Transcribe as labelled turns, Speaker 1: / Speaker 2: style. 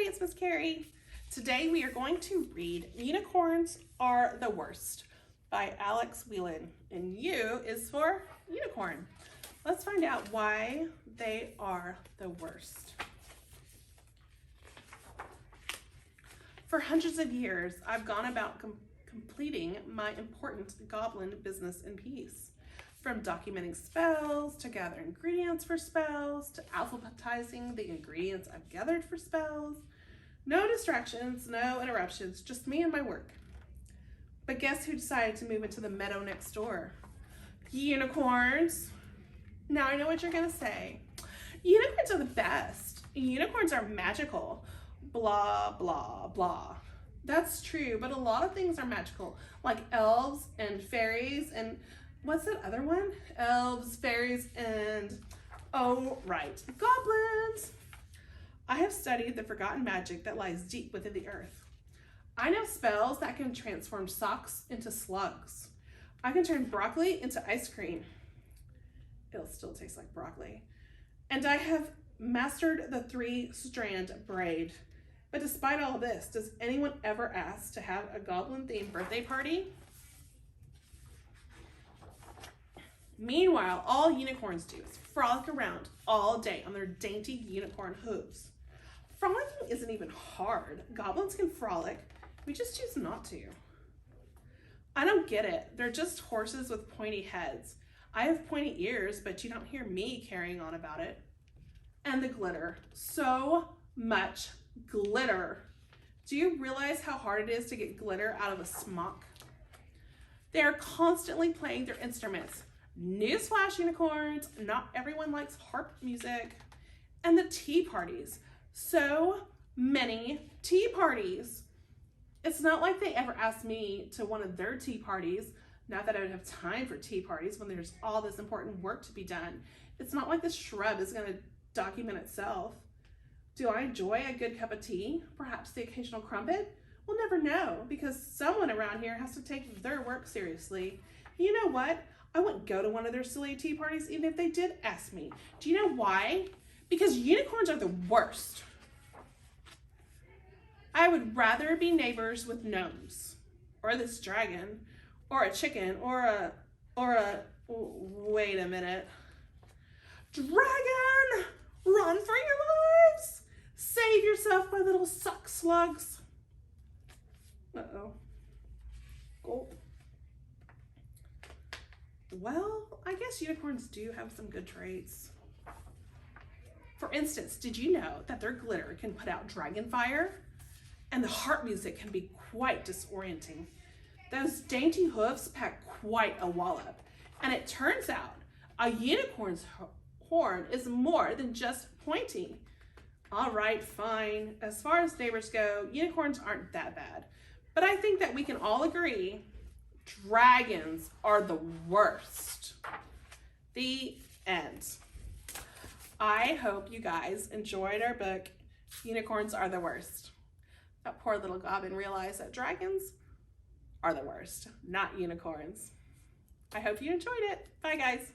Speaker 1: it's Miss Kerri. Today we are going to read Unicorns Are the Worst by Alex Whelan, and U is for unicorn. Let's find out why they are the worst. For hundreds of years, I've gone about completing my important goblin business in peace. From documenting spells, to gather ingredients for spells, to alphabetizing the ingredients I've gathered for spells. No distractions, no interruptions, just me and my work. But guess who decided to move into the meadow next door? Unicorns. Now I know what you're gonna say. Unicorns are the best. Unicorns are magical. Blah, blah, blah. That's true, but a lot of things are magical, like elves and fairies and what's that other one? Elves, fairies, and, oh, right, goblins. I have studied the forgotten magic that lies deep within the earth. I know spells that can transform socks into slugs. I can turn broccoli into ice cream. It'll still taste like broccoli. And I have mastered the 3-strand braid. But despite all this, does anyone ever ask to have a goblin-themed birthday party? Meanwhile, all unicorns do is frolic around all day on their dainty unicorn hooves. Frolicking isn't even hard. Goblins can frolic. We just choose not to. I don't get it. They're just horses with pointy heads. I have pointy ears, but you don't hear me carrying on about it. And the glitter. So much glitter. Do you realize how hard it is to get glitter out of a smock? They are constantly playing their instruments. Newsflash, unicorns, not everyone likes harp music. And the tea parties. So many tea parties. It's not like they ever asked me to one of their tea parties. Not that I would have time for tea parties when there's all this important work to be done. It's not like this shrub is going to document itself. Do I enjoy a good cup of tea? Perhaps the occasional crumpet? We'll never know, because someone around here has to take their work seriously. You know what? I wouldn't go to one of their silly tea parties even if they did ask me. Do you know why? Because unicorns are the worst. I would rather be neighbors with gnomes, or this dragon, or a chicken, or a, wait a minute. Dragon! Run for your lives! Save yourself, my little suck slugs. Uh-oh. Gulp. Well, I guess unicorns do have some good traits. For instance, did you know that their glitter can put out dragon fire? And the harp music can be quite disorienting. Those dainty hoofs pack quite a wallop. And it turns out a unicorn's horn is more than just pointy. All right, fine. As far as neighbors go, unicorns aren't that bad. But I think that we can all agree dragons are the worst. The end. I hope you guys enjoyed our book, Unicorns Are the Worst. That poor little goblin realized that dragons are the worst, not unicorns. I hope you enjoyed it. Bye, guys.